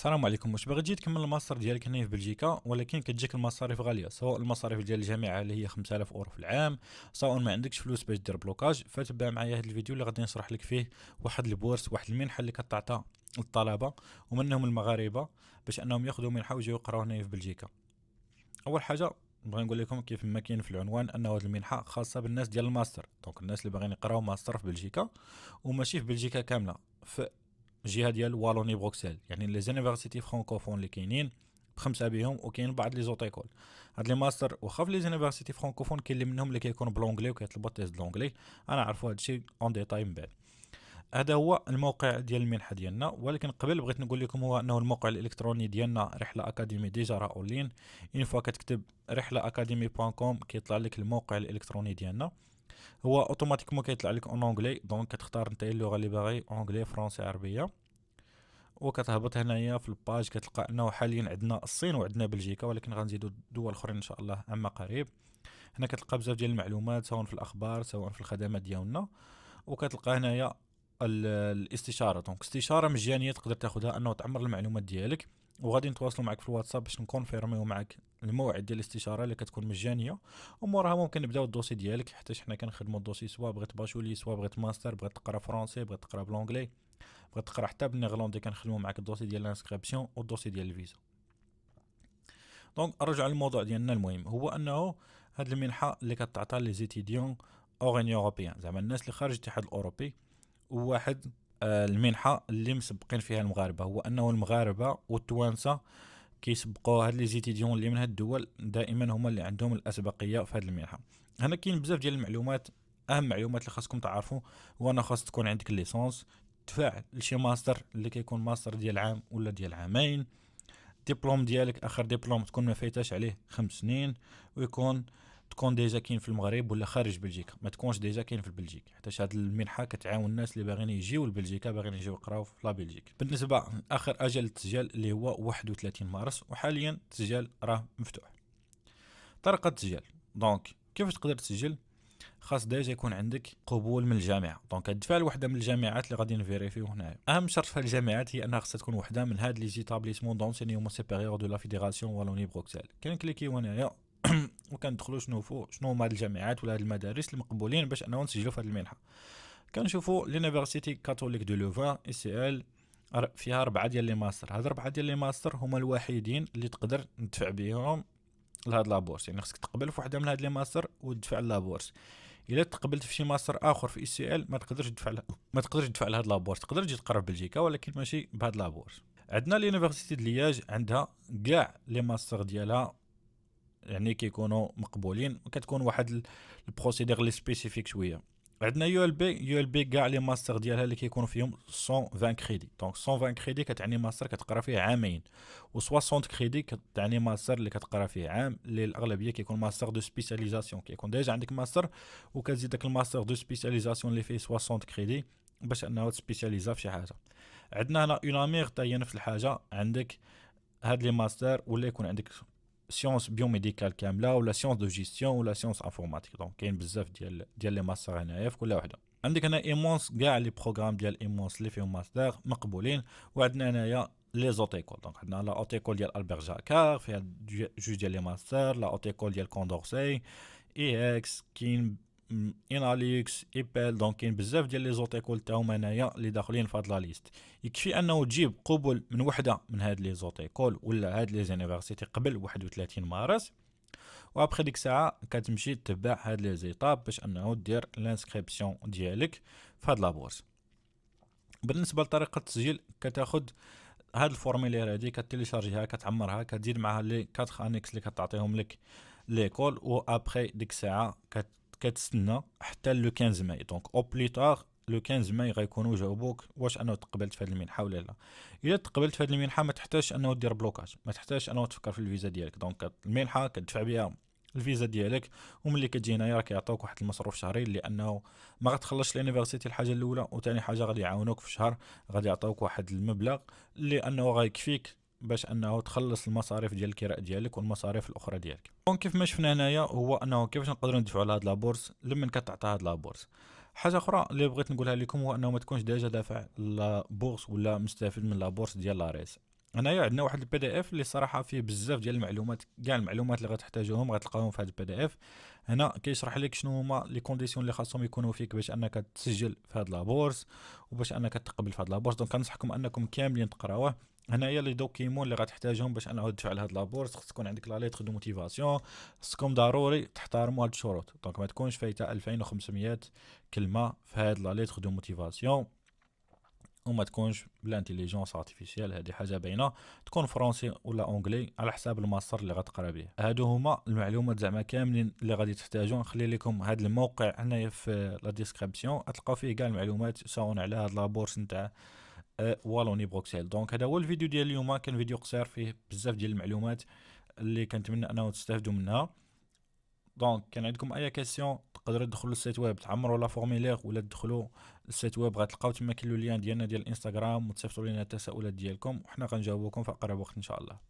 السلام عليكم. واش باغي تجي تكمل الماستر ديالك هنا في بلجيكا، ولكن كتجيك المصاريف غاليه، سواء المصاريف ديال الجامعه اللي هي 5000 اورو في العام، سواء ما عندكش فلوس باش دير بلوكاج. فتبع معايا هذا الفيديو اللي غادي نشرح لك فيه واحد البورس، واحد المنحه اللي كتعطى للطلبه ومنهم المغاربه باش انهم ياخذوا منحه ويجيو يقراو هنا في بلجيكا. اول حاجه بغي نقول لكم كيف ما كاين في العنوان ان هذه المنحه خاصه بالناس ديال الماستر، دونك الناس اللي باغيين يقراو ماستر في بلجيكا، وماشي في بلجيكا كامله، في الجهه ديال والوني بروكسل، يعني لي زونيفرسيتي فرانكوفون اللي كاينين بخمسه بهم، وكاين بعض لي زوتيكول. هاد لي ماستر واخا في لي زونيفرسيتي فرانكوفون كاين اللي منهم اللي كيكون بلونجلي وكيطلبوا تيست دلونجلي، انا عارفوا هادشي اون ديتاي من بعد. هذا هو الموقع ديال المنحه ديالنا، ولكن قبل بغيت نقول لكم هو انه الموقع الالكتروني ديالنا رحله اكاديمي ديجا راه اونلاين. اون فوا كتكتب رحله اكاديمي بوان كوم كيطلع لك الموقع الالكتروني ديالنا، هو اوتوماتيكمون كيطلع لك اون اونجلي، دونك كتختار انت اللغه اللي باغي، اونجلي فرونسي عربيه، وكتهبط هنايا في الباج كتلقى انه حاليا عندنا الصين وعندنا بلجيكا، ولكن غنزيدوا دول اخرين ان شاء الله عما قريب. هنا كتلقى بزاف ديال المعلومات سواء في الاخبار سواء في الخدمات ديالنا، وكتلقى هنايا الاستشاره، دونك استشاره مجانيه تقدر تاخذها انه تعمر المعلومات ديالك، وغادي نتواصلوا معك في الواتساب باش نكونفيرميو معك الموعد ديال الاستشاره اللي كتكون مجانيه، وموراها ممكن نبداو الدوسي ديالك، حتى حنا كنخدموا الدوسي سواء بغيت باشولي سواء بغيت ماستر، بغيت تقرا فرونسي، بغيت تقرا بلونجلي، بغيت تقرا حتى بالنيغلاندي، كنخدموا معك الدوسي ديال الانسكريبسيون والدوسي ديال الفيزا. دونك ارجع للموضوع ديالنا، المهم هو انه هاد المنحه اللي كتعطى لي زيتيديون اورين اوروبيان، زعما الناس اللي خارج الاتحاد الاوروبي، وواحد المنحه اللي مسبقين فيها المغاربه، هو انه المغاربه والتوانسه كيسبقوا هاد لي زيتيديون اللي من هاد الدول، دائما هما اللي عندهم الاسبقيه في هاد المنحه. هنا كاين بزاف ديال المعلومات، اهم معلومات اللي خاصكم تعرفوا هو انا خاص تكون عندك الليسونس، تدفع لشي ماستر اللي كيكون ماستر ديال عام ولا ديال عامين، الدبلوم ديالك اخر دبلوم تكون ما فايتاش عليه 5 سنين، ويكون تكون ديجا كاين في المغرب ولا خارج بلجيكا، ما تكونش ديجا كاين في بلجيك، حيت هاد المنحه كتعاون الناس اللي باغيين يجيو لبلجيكا، باغيين يجيو يقراو في لا بلجيك. بالنسبه اخر اجل التسجيل اللي هو 31 مارس، وحاليا التسجيل راه مفتوح. طريقه التسجيل، دونك كيفاش تقدر تسجل؟ خاص ديجا يكون عندك قبول من الجامعه، دونك تدفع لوحده من الجامعات اللي غادي نفيريفيو هنايا. اهم شرط في الجامعات هي انها خاصها تكون وحده من هاد لي زيتابليسمون دونسينيومون سوبيريور دو لا فيدراسيون والوني بروكسل. كنكليكيو هنايا وكندخلوا شنو هما هاد الجامعات ولا هاد المدارس المقبولين باش اننا نسجلوا في هاد المنحه. كنشوفوا لونيفرسيتي كاثوليك دو لوفان اي سي ال، فيها 4 ديال لي ماستر. هاد 4 ديال لي ماستر هما الوحيدين اللي تقدر ندفع بهم لهاد لابورس، يعني خصك تقبل في وحده من هاد لي ماستر وتدفع لابورس. الا تقبلت في شي ماستر اخر في اي سي ال ما تقدرش تدفع لهاد لابورس، تقدر تجي تقرا في بلجيكا ولكن ماشي بهاد لابورس. عندنا لونيفرسيتي د لياج عندها كاع لي ماستر ديالها، يعني كيكونوا مقبولين، وكتكون واحد البروسيدير لي سبيسيفيك شويه. عندنا يو ال بي كاع لي ماستر ديالها اللي كيكونوا فيهم 120 كريدي، دونك 120 كريدي كتعني ماستر كتقرا فيه عامين، و60 كريدي كتعني ماستر اللي كتقرا فيه عام، اللي الاغلبيه كيكون ماستر دو سبيسياليزاسيون، كيكون ديجا عندك ماستر وكتزيد داك الماستر دو سبيسياليزاسيون اللي فيه 60 كريدي باش انه تسبيسياليزا في شي حاجه. عندنا هنا اون امير حتى هي نفس الحاجه، عندك هاد لي ماستر ولا يكون عندك سيونس بيوميديكال كامله ولا سيونس دو جيستيون ولا سيونس انفورماتيك، دونك كاين بزاف ديال لي ماستر هنايا في كل وحده. عندك هنا ايمونس كاع لي بروغرام ديال ايمونس اللي فيهم ماستر مقبولين، وعندنا هنايا لي زوتيكول، دونك عندنا لا اوتيكول ديال البير جاكار فيها جوج ديال لي ماستر، لا اوتيكول ديال كوندورسي، اي اكس، كاين اناليكس، ايبل، دونك كاين بزاف ديال لي زوتيكول تا هما هنايا اللي داخلين في هاد لا ليست. يكفي انه تجيب قبول من وحده من هاد لي زوتيكول ولا هاد لي زونيفرسيتي قبل 31 مارس، وابخي ديك الساعه كتمشي تتبع هاد لي زيتاب باش انه دير لانسكريبسيون ديالك في هاد لابورس. بالنسبه لطريقه التسجيل، كتاخد هاد الفورميلير هادي كتيليشارجيها كتعمرها، كتزيد معها لي 4 انيكس اللي كتعطيهم لك ليكول، و ابخي ديك الساعه كتستنى حتى لو 15 ماي، دونك او بليتار لو 15 ماي غيكونوا جاوبوك واش انه تقبلت في هذه المنحه ولا لا. الا تقبلت في هذه المنحه ما تحتاجش انه دير بلوكاج، ما تحتاجش انه تفكر في الفيزا ديالك، دونك المنحه كتدفع بها الفيزا ديالك، وملي كتجي هنايا راك يعطوك واحد المصروف شهري، لانه ما غتخلصش لونيفرسيتي الحاجه الاولى، وثاني حاجه غادي يعاونوك في الشهر، غادي يعطوك واحد المبلغ لانه غيكفيك باش انه تخلص المصاريف ديال الكراء ديالك والمصاريف الاخرى ديالك. دونك كيف ما شفنا هنايا هو انه كيفاش نقدروا ندفعوا لهاد لابورس لمن كتعطى هاد لابورس. حاجه اخرى اللي بغيت نقولها لكم هو انه ما تكونش ديجا دافع لابورس ولا مستفيد من لابورس ديال لاريس. هنايا عندنا واحد البي دي اف اللي صراحه فيه بزاف ديال المعلومات، كاع المعلومات اللي غتحتاجوهم غتلقاوهم في هذا البي دي اف. هنا كيشرح لك شنو هما لي كونديسيون اللي خاصهم يكونوا فيك باش انك تسجل في هاد لابورس وباش انك تقبل في هاد لابورس. دونك كنصحكم انكم كاملين تقراوه. هنايا لي دوكيمون اللي غتحتاجهم باش انه تدفع لهاد لابورس، خص تكون عندك لا ليتر دو موتيفاسيون، خصكم ضروري تحترموا هاد الشروط. دونك ما تكونش فايته 2500 كلمه في هاد لا ليتر دو موتيفاسيون، وما تكونش بالانتيليجونس ارتيفيسيال، هذه حاجه باينه. تكون فرونسي ولا اونجلي على حساب الماستر اللي غتقرا به. هادو هما المعلومات زعما كاملين اللي غادي تحتاجو. نخلي لكم هذا الموقع هنايا في لا ديسكريبسيون، تلقاو فيه كاع المعلومات سواء على هاد لابورس نتاع والوني بروكسل. دونك هذا هو الفيديو ديال اليوم، كان فيديو قصير فيه بزاف ديال المعلومات اللي كنتمنى انه تستافدوا منها. دونك كان عندكم اي كيسيون تقدروا تدخلوا للسيت ويب تعمروا لا فورميلير، ولا تدخلوا للسيت ويب غتلقاو تما كاين لو لين ديالنا ديال الانستغرام وتصيفطوا لنا التساؤلات ديالكم وحنا غنجاوبوكم في اقرب وقت ان شاء الله.